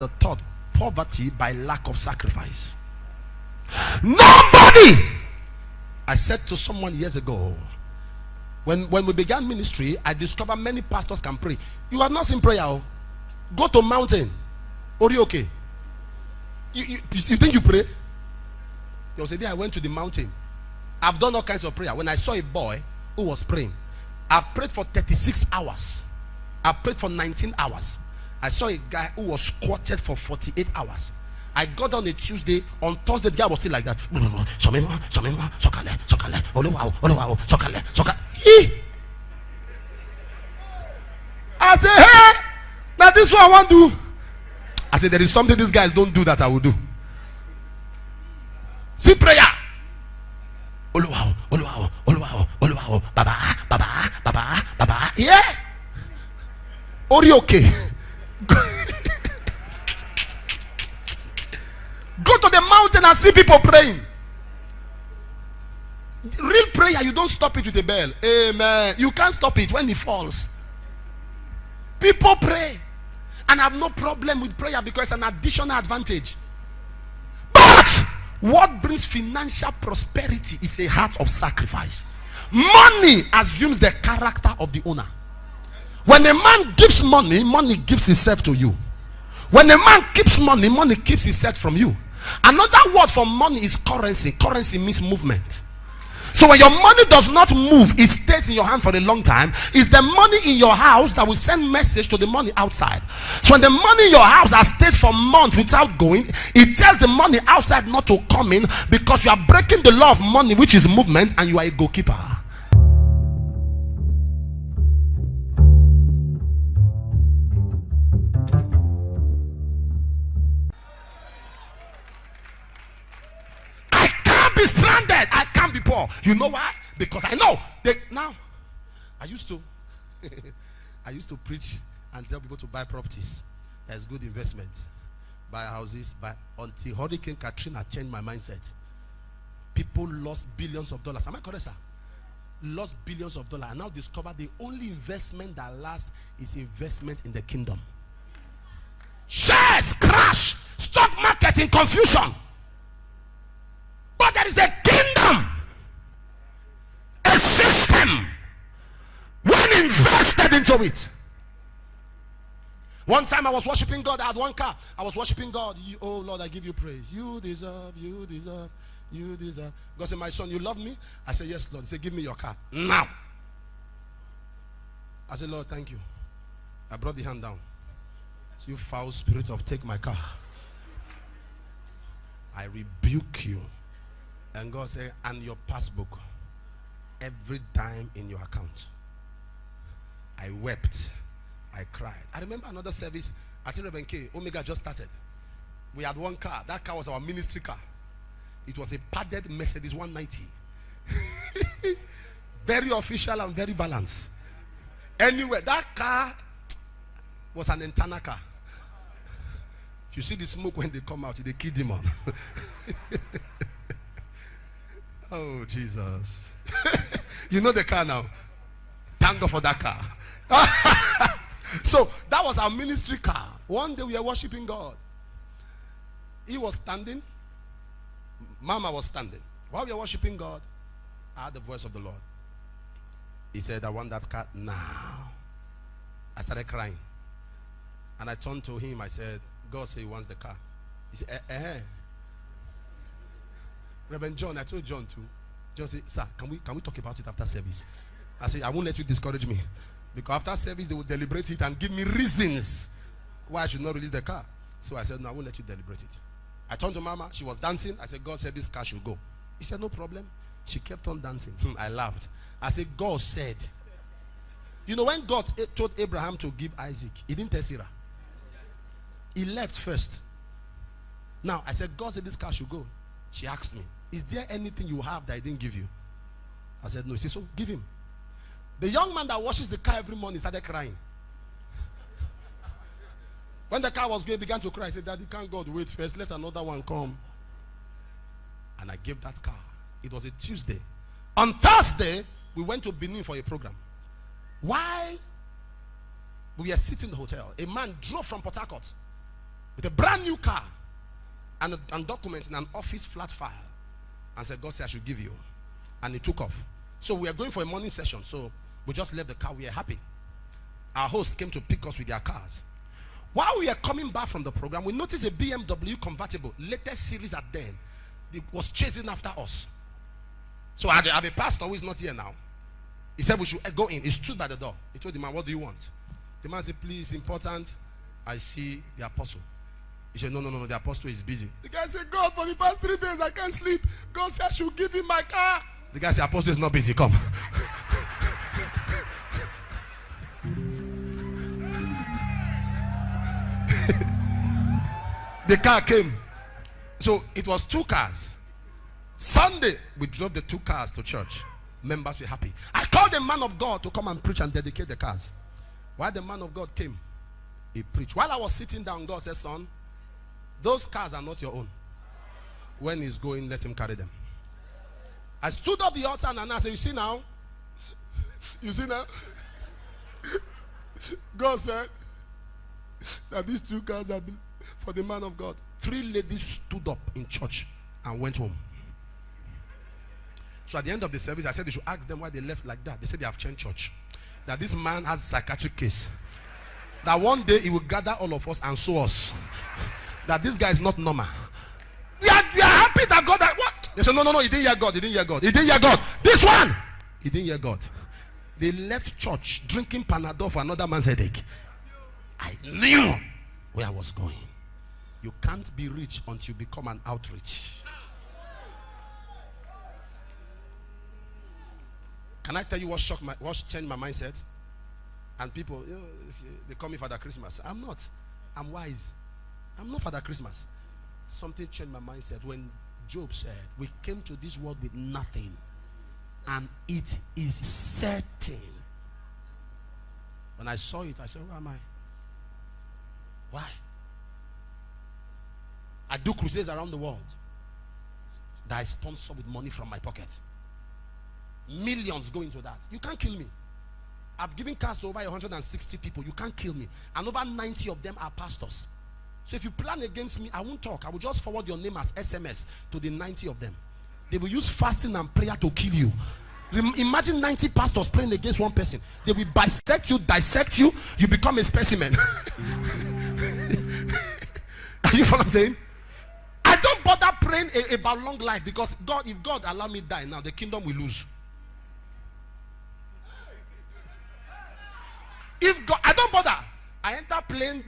the thought, poverty by lack of sacrifice. Nobody. I said to someone years ago, when we began ministry, I discovered many pastors can pray. You have not seen prayer. Oh. Go to mountain. Are you okay? You think you pray? There was a day I went to the mountain. I've done all kinds of prayer. When I saw a boy who was praying, I've prayed for 36 hours. I've prayed for 19 hours. I saw a guy who was squatted for 48 hours. I got on a Tuesday. On Thursday, the guy was still like that. I said, hey, now this is what I want to do. I said, there is something these guys don't do that I will do. See prayer. Baba. Yeah. Are you okay? Go to the mountain and see people praying. Real prayer, you don't stop it with a bell. Amen. You can't stop it when it falls. People pray and have no problem with prayer because it's an additional advantage. But what brings financial prosperity is a heart of sacrifice. Money assumes the character of the owner. When a man gives money, money gives itself to you. When a man keeps money, money keeps itself from you. Another word for money is currency. Currency means movement. So when your money does not move, it stays in your hand for a long time. It's the money in your house that will send message to the money outside. So when the money in your house has stayed for months without going, it tells the money outside not to come in, because you are breaking the law of money, which is movement, and you are a goalkeeper. Be stranded. I can't be poor. You know why? Because I know now. I used to preach and tell people to buy properties. That's good investment. Buy houses. Until Hurricane Katrina changed my mindset. People lost billions of dollars. Am I correct, sir? Lost billions of dollars. I now discover the only investment that lasts is investment in the kingdom. Shares crash. Stock market in confusion. But there is a kingdom, a system, when invested into it. One time I was worshiping God. I had one car. I was worshiping God. Oh Lord, I give you praise. You deserve. God said, my son, you love me? I said, yes, Lord. He said, give me your car now. I said, Lord, thank you. I brought the hand down. So you foul spirit of take my car, I rebuke you. And God said, and your passbook, every dime in your account. I wept. I cried. I remember another service. I think Reverend K, Omega just started. We had one car. That car was our ministry car. It was a padded Mercedes 190. Very official and very balanced. Anyway, that car was an internal car. If you see the smoke when they come out, they kill them on. Oh, Jesus. You know the car now. Thank God for that car. So that was our ministry car. One day we were worshiping God. He was standing. Mama was standing. While we were worshiping God, I heard the voice of the Lord. He said, I want that car now. I started crying. And I turned to him. I said, God said he wants the car. He said, Reverend John, I told John too. John said, sir, can we talk about it after service? I said, I won't let you discourage me. Because after service, they will deliberate it and give me reasons why I should not release the car. So I said, no, I won't let you deliberate it. I turned to Mama. She was dancing. I said, God said this car should go. He said, no problem. She kept on dancing. I laughed. I said, God said. You know, when God told Abraham to give Isaac, he didn't tell Sarah. He left first. Now, I said, God said this car should go. She asked me, is there anything you have that I didn't give you? I said, no. He said, so give him. The young man that washes the car every morning started crying. When the car was going, he began to cry. I said, Daddy, can't God wait first? Let another one come. And I gave that car. It was a Tuesday. On Thursday, we went to Benin for a program. While we were sitting in the hotel, a man drove from Port Harcourt with a brand new car and documents in an office flat file, and said, God said I should give you. And he took off. So we are going for a morning session. So we just left the car. We are happy. Our host came to pick us with their cars. While we are coming back from the program, we noticed a BMW convertible, latest series at then. It was chasing after us. So I have a pastor who is not here now. He said we should go in. He stood by the door. He told the man, what do you want? The man said, please, important. I see the apostle. He said, no, the apostle is busy. The guy said, God, for the past 3 days I can't sleep. God said I should give him my car. The guy said, apostle is not busy, come. The car came. So it was 2 cars. Sunday, we drove the 2 cars to church. Members were happy. I called the man of God to come and preach and dedicate the cars. While the man of God came, he preached. While I was sitting down, God said, son, those cars are not your own. When he's going, let him carry them. I stood up the altar and I said, you see now? You see now? God said that these 2 cars are for the man of God. 3 ladies stood up in church and went home. So at the end of the service, I said they should ask them why they left like that. They said they have changed church. That this man has a psychiatric case. That one day he will gather all of us and sue us. That this guy is not normal. We are happy that God. What? They said no, he didn't hear God. He didn't hear God. He didn't hear God. This one, he didn't hear God. They left church drinking Panadol for another man's headache. I knew where I was going. You can't be rich until you become an outreach. Can I tell you what changed my mindset? And people, they call me Father Christmas. I'm not. I'm wise. I'm not Father Christmas. Something changed my mindset when Job said, we came to this world with nothing, and it is certain. When I saw it, I said, who am I? Why? I do crusades around the world that I sponsor with money from my pocket. Millions go into that. You can't kill me. I've given cars to over 160 people. You can't kill me. And over 90 of them are pastors. So if you plan against me, I won't talk. I will just forward your name as SMS to the 90 of them. They will use fasting and prayer to kill you. Imagine 90 pastors praying against one person. They will bisect you, dissect you. You become a specimen. Are you what I'm saying? I don't bother praying about long life, because God, if God allow me die now, the kingdom will lose. If God, I don't bother. I enter plane,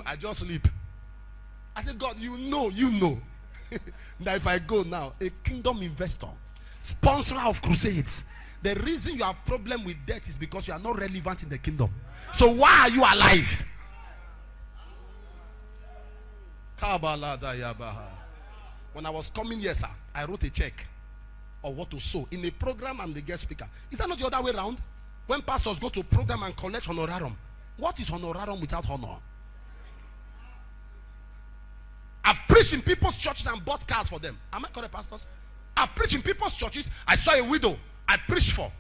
I just sleep. I say, God, you know that if I go now, a kingdom investor, sponsor of crusades, the reason you have problem with death is because you are not relevant in the kingdom. So why are you alive? When I was coming here, sir, I wrote a check of what to sow in a program. I'm the guest speaker. Is that not the other way around? When pastors go to program and collect honorarium, what is honorarium without honor? I've preached in people's churches and bought cars for them. Am I correct, pastors? I've preached in people's churches. I saw a widow I preached for,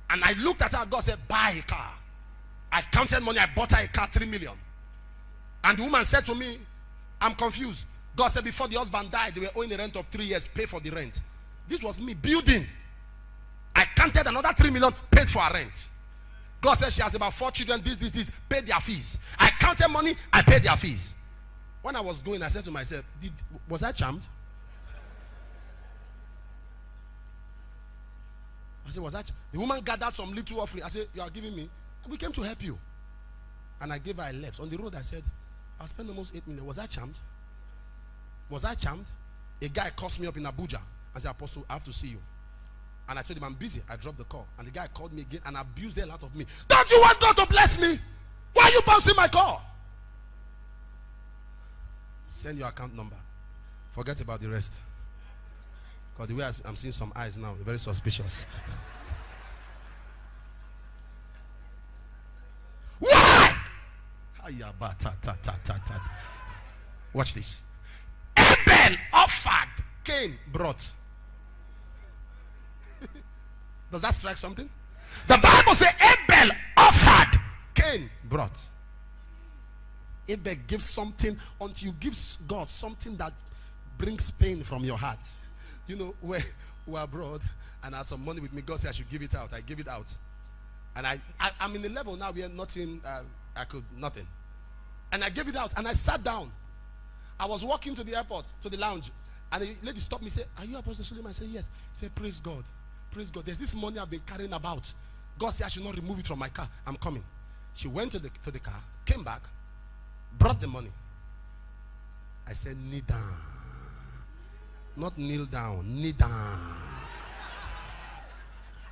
and I looked at her. God said, buy a car. I counted money. I bought her a car, 3 million. And the woman said to me, I'm confused. God said before the husband died, they were owing a rent of 3 years. Pay for the rent. This was me building. I counted another 3 million, paid for her rent. God said she has about 4 children, this, paid their fees. I counted money, I paid their fees. When I was going, I said to myself, was I charmed? I said, was I charmed? The woman gathered some little offering. I said, you are giving me? We came to help you. And I gave her, I left. On the road, I said, I spent almost 8 million. Was I charmed? Was I charmed? A guy called me up in Abuja and said, Apostle, I have to see you. And I told him, I'm busy. I dropped the call. And the guy called me again and abused the hell out of me. Don't you want God to bless me? Why are you bouncing my call? Send your account number. Forget about the rest. Because the way I'm seeing some eyes now, they're very suspicious. Why? Watch this. Abel offered, Cain brought. Does that strike something? The Bible says Abel offered, Cain brought. ever give something until you give God something that brings pain from your heart. You know, where we were abroad and I had some money with me. God said I should give it out. I give it out. And I'm in a level now where nothing, I could, nothing. And I gave it out and I sat down. I was walking to the airport, to the lounge. And the lady stopped me and said, "Are you Apostle Suleman?" I said, "Yes." He said, "Praise God. Praise God. There's this money I've been carrying about. God said I should not remove it from my car. I'm coming." She went to the car, came back, brought the money. I said, "Kneel down." Not kneel down, kneel down.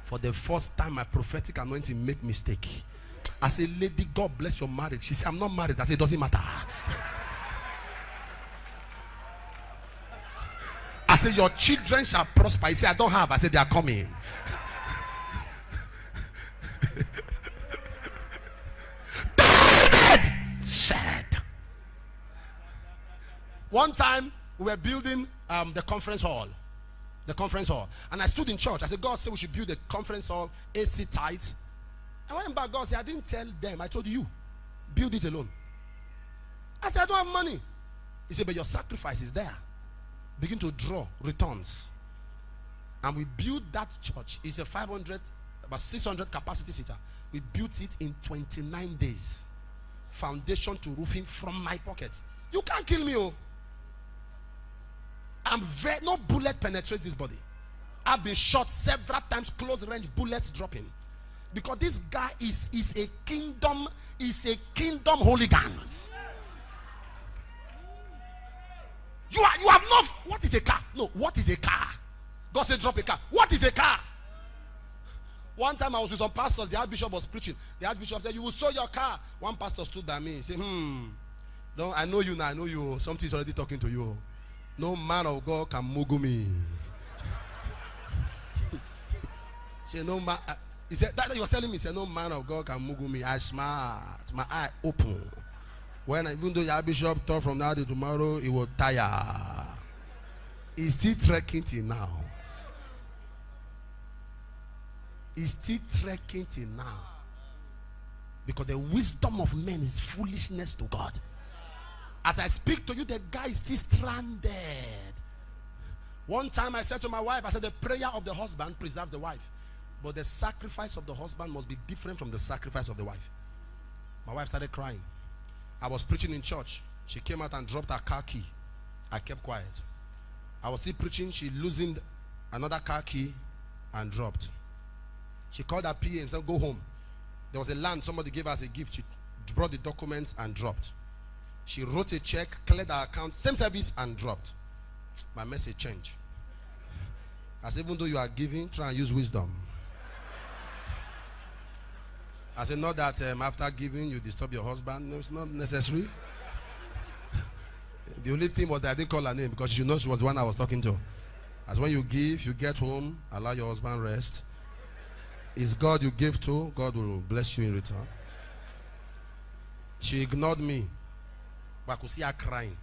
For the first time, my prophetic anointing make mistake. I said, "Lady, God bless your marriage." She said, "I'm not married." I said, "It doesn't matter." I said, "Your children shall prosper." He said, "I don't have." I said, "They are coming." David said. One time we were building the conference hall. The conference hall. And I stood in church. I said, "God said we should build a conference hall, AC tight." I went back. God said, "I didn't tell them. I told you. Build it alone." I said, "I don't have money." He said, "But your sacrifice is there. Begin to draw returns." And we built that church. It's a 500, about 600 capacity seater. We built it in 29 days. Foundation to roofing from my pocket. You can't kill me, oh. No bullet penetrates this body. I've been shot several times, close range, bullets dropping. Because this guy is a kingdom hooligans. You have not. What is a car? No, what is a car? God said, "Drop a car." What is a car? One time I was with some pastors. The archbishop was preaching. The archbishop said, "You will sow your car." One pastor stood by me. He said, "No, I know you now. I know you. Something's already talking to you. No man of God can mugu me." He said, "No man." He said that he was telling me. He said, "No man of God can mugu me." I smart, my eye open. Even though your bishop thought from now to tomorrow he will tire, he's still trekking till now. He's still trekking till now. Because the wisdom of men is foolishness to God. As I speak to you, the guy is still stranded. One time I said to my wife, I said, "The prayer of the husband preserves the wife. But the sacrifice of the husband must be different from the sacrifice of the wife." My wife started crying. I was preaching in church. She came out and dropped her car key. I kept quiet. I was still preaching. She loosened another car key and dropped. She called her PA and said, "Go home." There was a land somebody gave us a gift. She brought the documents and dropped. She wrote a check, cleared her account, same service, and dropped. My message changed. I said, "Even though you are giving, try and use wisdom." I said, "Not that after giving you disturb your husband." No, it's not necessary. The only thing was that I didn't call her name because you know she was the one I was talking to. As when you give, you get home, allow your husband rest. It's God you give to, God will bless you in return. She ignored me, but I could see her crying.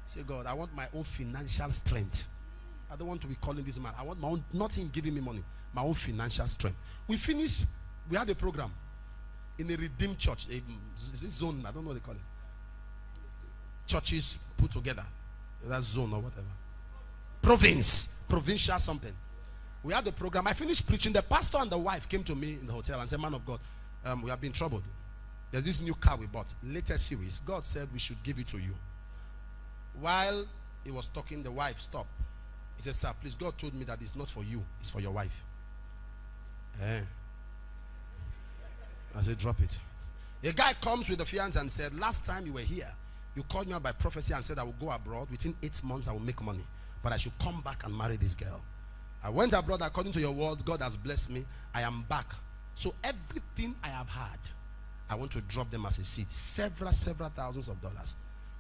Say, "God, I want my own financial strength. I don't want to be calling this man. I want my own, not him giving me money, my own financial strength." We finished, we had a program in a redeemed church, a zone, I don't know what they call it. Churches put together, that zone or whatever. Provincial something. We had the program. I finished preaching. The pastor and the wife came to me in the hotel and said, "Man of God, we have been troubled. There's this new car we bought, latest series. God said we should give it to you." While he was talking, the wife stopped. He said, "Sir, please, God told me that it's not for you, it's for your wife." I said, "Drop it." A guy comes with the fiance and said, "Last time you were here, you called me out by prophecy and said I will go abroad. Within 8 months I will make money, but I should come back and marry this girl. I went abroad according to your word. God has blessed me. I am back. So everything I have had, I want to drop them as a seed. Several thousands of dollars."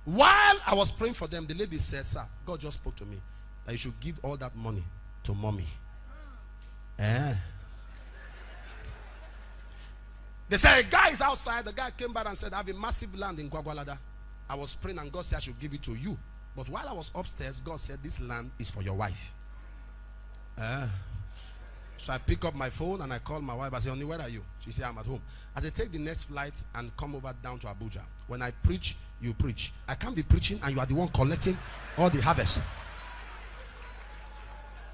While I was praying for them, the lady said, "Sir, God just spoke to me that you should give all that money to mommy." They said, "A guy is outside." The guy came back and said, "I have a massive land in Gwagwalada. I was praying and God said I should give it to you. But while I was upstairs, God said this land is for your wife." So I pick up my phone and I call my wife. I say, honey, where are you? She said, I'm at home. I say, take the next flight and come over down to Abuja. When I preach, you preach. I can't be preaching and you are the one collecting all the harvest.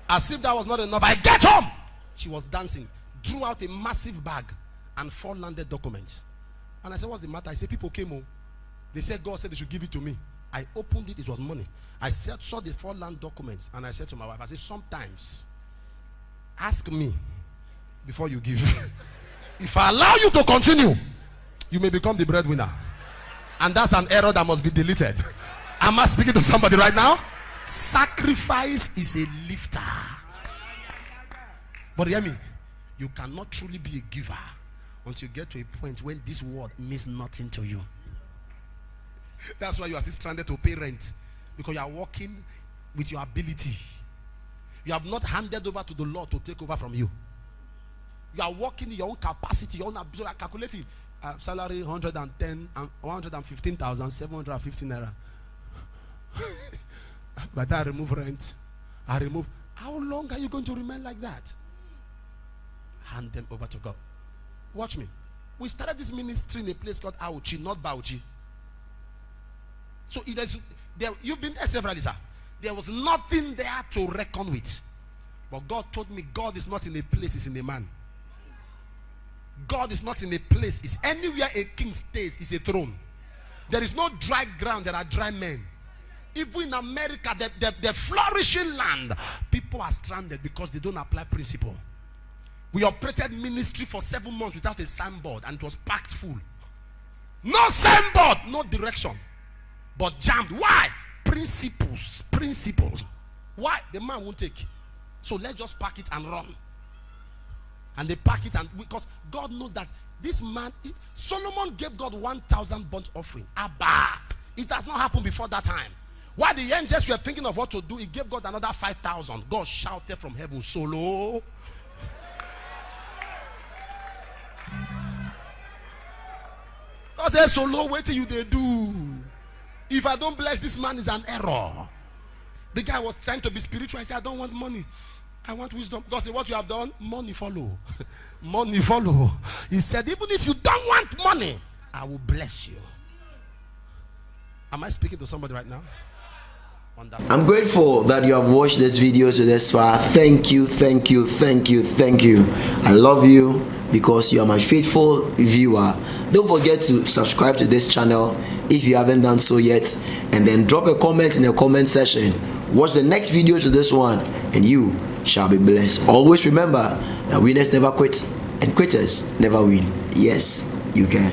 As if that was not enough, I get home. She was dancing, drew out a massive bag and 4 landed documents. And I said, what's the matter? I said, people came home. They said, God said they should give it to me. I opened it, it was money. I saw the 4 land documents and I said to my wife, I said, sometimes ask me before you give. If I allow you to continue, you may become the breadwinner. And that's an error that must be deleted. Am I speaking to somebody right now? Sacrifice is a lifter. But hear me, you cannot truly be a giver until you get to a point when this word means nothing to you. That's why you are still stranded to pay rent, because you are working with your ability. You have not handed over to the Lord to take over from you. You are working in your own capacity, your own ability. You are calculating salary 110 and 115,750 naira. But I remove rent. I remove. How long are you going to remain like that? Hand them over to God. Watch me. We started this ministry in a place called Auchi, not Bauchi. So you've been there several sir. There was nothing there to reckon with. But God told me God is not in a place, it's in a man. God is not in a place, it's anywhere a king stays, it's a throne. There is no dry ground, there are dry men. Even in America, the flourishing land, people are stranded because they don't apply principle. We operated ministry for 7 months without a signboard and it was packed full. No signboard, no direction. But jammed. Why? Principles. Why? The man won't take. So let's just pack it and run. And they pack it, and because God knows that this man, Solomon gave God 1,000 burnt offering. Abba. It has not happened before that time. While the angels were thinking of what to do, he gave God another 5,000. God shouted from heaven, Solo. God said, Solo, wait till you they do. If I don't bless this man, it's an error. The guy was trying to be spiritual. He said, I don't want money. I want wisdom. God said, what you have done? Money follow. Money follow. He said, even if you don't want money, I will bless you. Am I speaking to somebody right now? I'm grateful that you have watched this video to this far. Thank you. I love you because you are my faithful viewer. Don't forget to subscribe to this channel if you haven't done so yet, and then drop a comment in the comment section. Watch the next video to this one and you shall be blessed. Always remember that winners never quit and quitters never win. Yes, you can.